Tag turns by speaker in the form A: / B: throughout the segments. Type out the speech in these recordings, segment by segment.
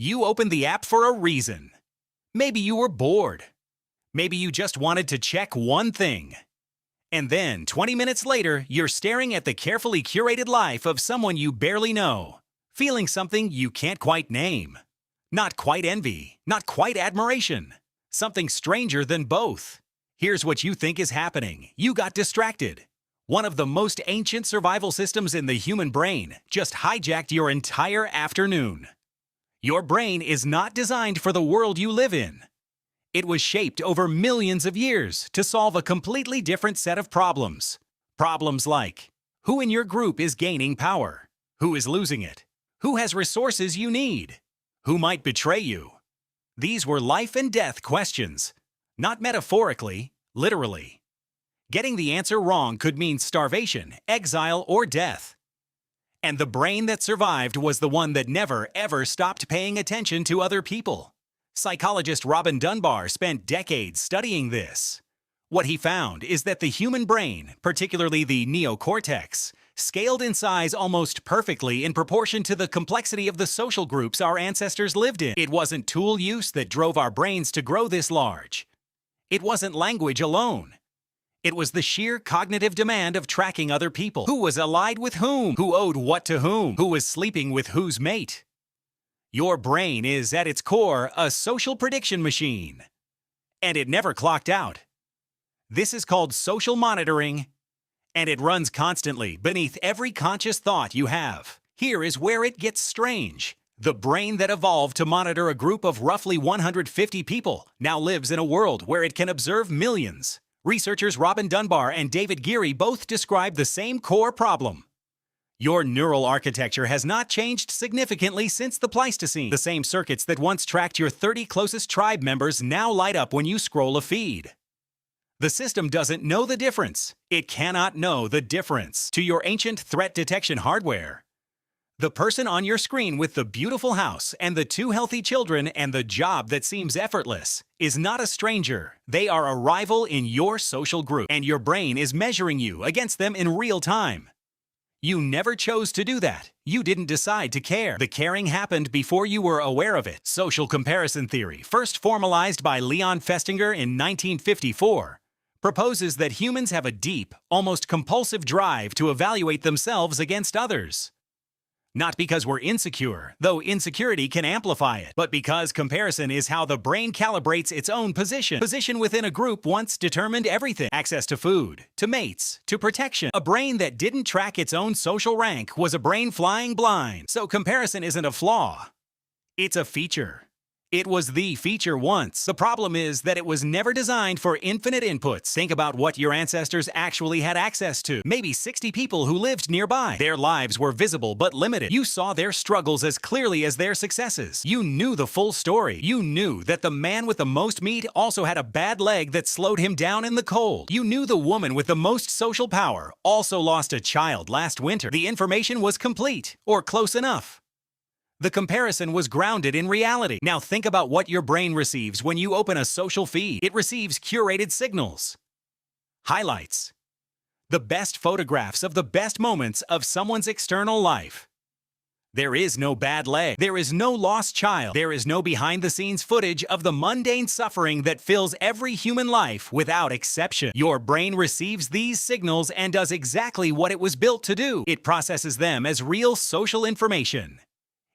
A: You opened the app for a reason. Maybe you were bored. Maybe you just wanted to check one thing. And then, 20 minutes later, you're staring at the carefully curated life of someone you barely know, feeling something you can't quite name. Not quite envy, not quite admiration. Something stranger than both. Here's what you think is happening. You got distracted. One of the most ancient survival systems in the human brain just hijacked your entire afternoon. Your brain is not designed for the world you live in. It was shaped over millions of years to solve a completely different set of problems. Problems like, who in your group is gaining power? Who is losing it? Who has resources you need? Who might betray you? These were life and death questions. Not metaphorically, literally. Getting the answer wrong could mean starvation, exile, or death. And the brain that survived was the one that never, ever stopped paying attention to other people. Psychologist Robin Dunbar spent decades studying this. What he found is that the human brain, particularly the neocortex, scaled in size almost perfectly in proportion to the complexity of the social groups our ancestors lived in. It wasn't tool use that drove our brains to grow this large. It wasn't language alone. It was the sheer cognitive demand of tracking other people. Who was allied with whom? Who owed what to whom? Who was sleeping with whose mate? Your brain is, at its core, a social prediction machine. And it never clocked out. This is called social monitoring, and it runs constantly beneath every conscious thought you have. Here is where it gets strange. The brain that evolved to monitor a group of roughly 150 people now lives in a world where it can observe millions. Researchers Robin Dunbar and David Geary both describe the same core problem. Your neural architecture has not changed significantly since the Pleistocene. The same circuits that once tracked your 30 closest tribe members now light up when you scroll a feed. The system doesn't know the difference. It cannot know the difference to your ancient threat detection hardware. The person on your screen with the beautiful house and the 2 healthy children and the job that seems effortless is not a stranger. They are a rival in your social group, and your brain is measuring you against them in real time. You never chose to do that. You didn't decide to care. The caring happened before you were aware of it. Social comparison theory, first formalized by Leon Festinger in 1954, proposes that humans have a deep, almost compulsive drive to evaluate themselves against others. Not because we're insecure, though insecurity can amplify it, but because comparison is how the brain calibrates its own position. Position within a group once determined everything. Access to food, to mates, to protection. A brain that didn't track its own social rank was a brain flying blind. So comparison isn't a flaw. It's a feature. It was the feature once. The problem is that it was never designed for infinite inputs. Think about what your ancestors actually had access to. Maybe 60 people who lived nearby. Their lives were visible but limited. You saw their struggles as clearly as their successes. You knew the full story. You knew that the man with the most meat also had a bad leg that slowed him down in the cold. You knew the woman with the most social power also lost a child last winter. The information was complete, or close enough. The comparison was grounded in reality. Now think about what your brain receives when you open a social feed. It receives curated signals. Highlights. The best photographs of the best moments of someone's external life. There is no bad leg. There is no lost child. There is no behind-the-scenes footage of the mundane suffering that fills every human life without exception. Your brain receives these signals and does exactly what it was built to do. It processes them as real social information.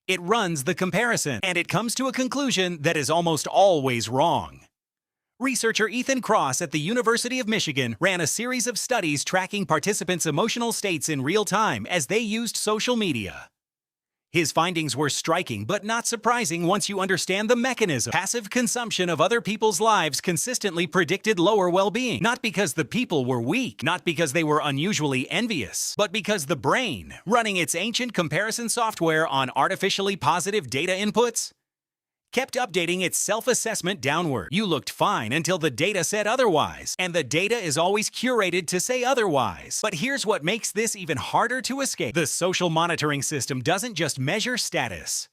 A: It runs the comparison, and it comes to a conclusion that is almost always wrong. Researcher Ethan Cross at the University of Michigan ran a series of studies tracking participants' emotional states in real time as they used social media. His findings were striking but not surprising once you understand the mechanism. Passive consumption of other people's lives consistently predicted lower well-being, not because the people were weak, not because they were unusually envious, but because the brain, running its ancient comparison software on artificially positive data inputs, kept updating its self-assessment downward. You looked fine until the data said otherwise, and the data is always curated to say otherwise. But here's what makes this even harder to escape. The social monitoring system doesn't just measure status.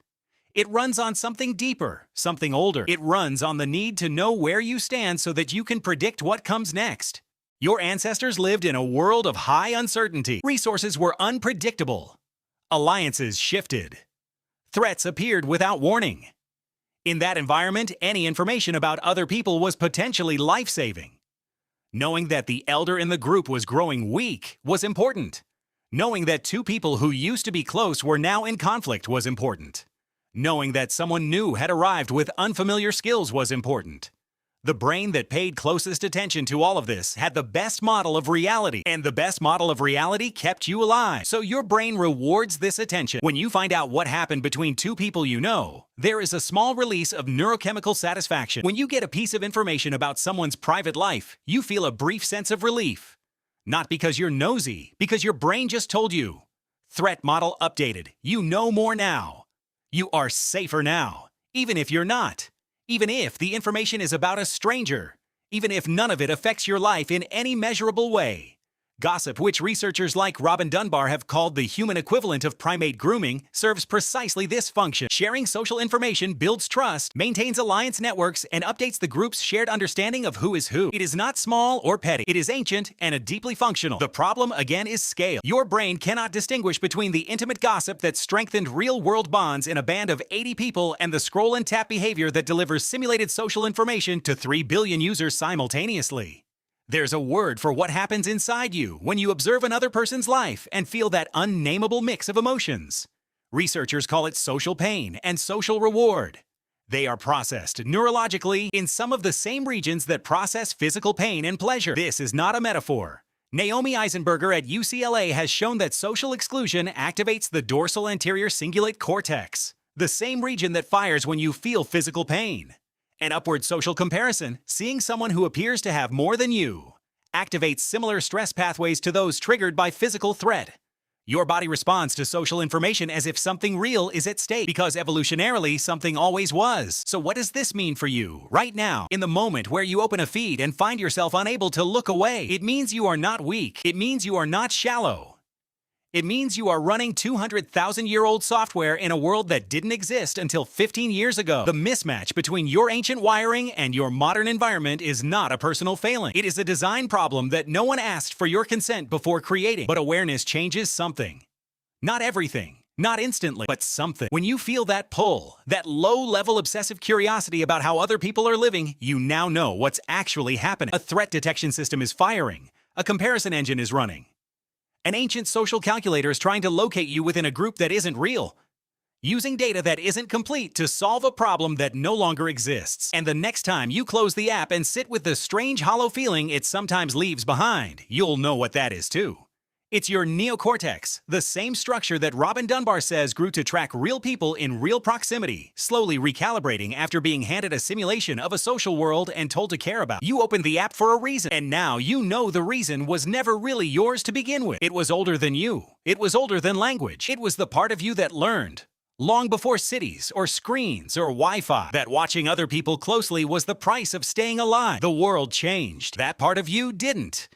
A: It runs on something deeper, something older. It runs on the need to know where you stand so that you can predict what comes next. Your ancestors lived in a world of high uncertainty. Resources were unpredictable. Alliances shifted. Threats appeared without warning. In that environment, any information about other people was potentially life-saving. Knowing that the elder in the group was growing weak was important. Knowing that two people who used to be close were now in conflict was important. Knowing that someone new had arrived with unfamiliar skills was important. The brain that paid closest attention to all of this had the best model of reality, and the best model of reality kept you alive. So your brain rewards this attention. When you find out what happened between two people you know, there is a small release of neurochemical satisfaction. When you get a piece of information about someone's private life, you feel a brief sense of relief. Not because you're nosy, because your brain just told you. Threat model updated. You know more now. You are safer now, even if you're not. Even if the information is about a stranger, even if none of it affects your life in any measurable way. Gossip, which researchers like Robin Dunbar have called the human equivalent of primate grooming, serves precisely this function. Sharing social information builds trust, maintains alliance networks, and updates the group's shared understanding of who is who. It is not small or petty. It is ancient and deeply functional. The problem, again, is scale. Your brain cannot distinguish between the intimate gossip that strengthened real-world bonds in a band of 80 people and the scroll and tap behavior that delivers simulated social information to 3 billion users simultaneously. There's a word for what happens inside you when you observe another person's life and feel that unnameable mix of emotions. Researchers call it social pain and social reward. They are processed neurologically in some of the same regions that process physical pain and pleasure. This is not a metaphor. Naomi Eisenberger at UCLA has shown that social exclusion activates the dorsal anterior cingulate cortex, the same region that fires when you feel physical pain. An upward social comparison, seeing someone who appears to have more than you, activates similar stress pathways to those triggered by physical threat. Your body responds to social information as if something real is at stake, because evolutionarily something always was. So what does this mean for you, right now, in the moment where you open a feed and find yourself unable to look away? It means you are not weak. It means you are not shallow. It means you are running 200,000-year-old software in a world that didn't exist until 15 years ago. The mismatch between your ancient wiring and your modern environment is not a personal failing. It is a design problem that no one asked for your consent before creating. But awareness changes something. Not everything, not instantly, but something. When you feel that pull, that low-level obsessive curiosity about how other people are living, you now know what's actually happening. A threat detection system is firing. A comparison engine is running. An ancient social calculator is trying to locate you within a group that isn't real, using data that isn't complete to solve a problem that no longer exists. And the next time you close the app and sit with the strange hollow feeling it sometimes leaves behind, you'll know what that is too. It's your neocortex, the same structure that Robin Dunbar says grew to track real people in real proximity, slowly recalibrating after being handed a simulation of a social world and told to care about. You opened the app for a reason, and now you know the reason was never really yours to begin with. It was older than you. It was older than language. It was the part of you that learned, long before cities or screens or Wi-Fi, that watching other people closely was the price of staying alive. The world changed. That part of you didn't.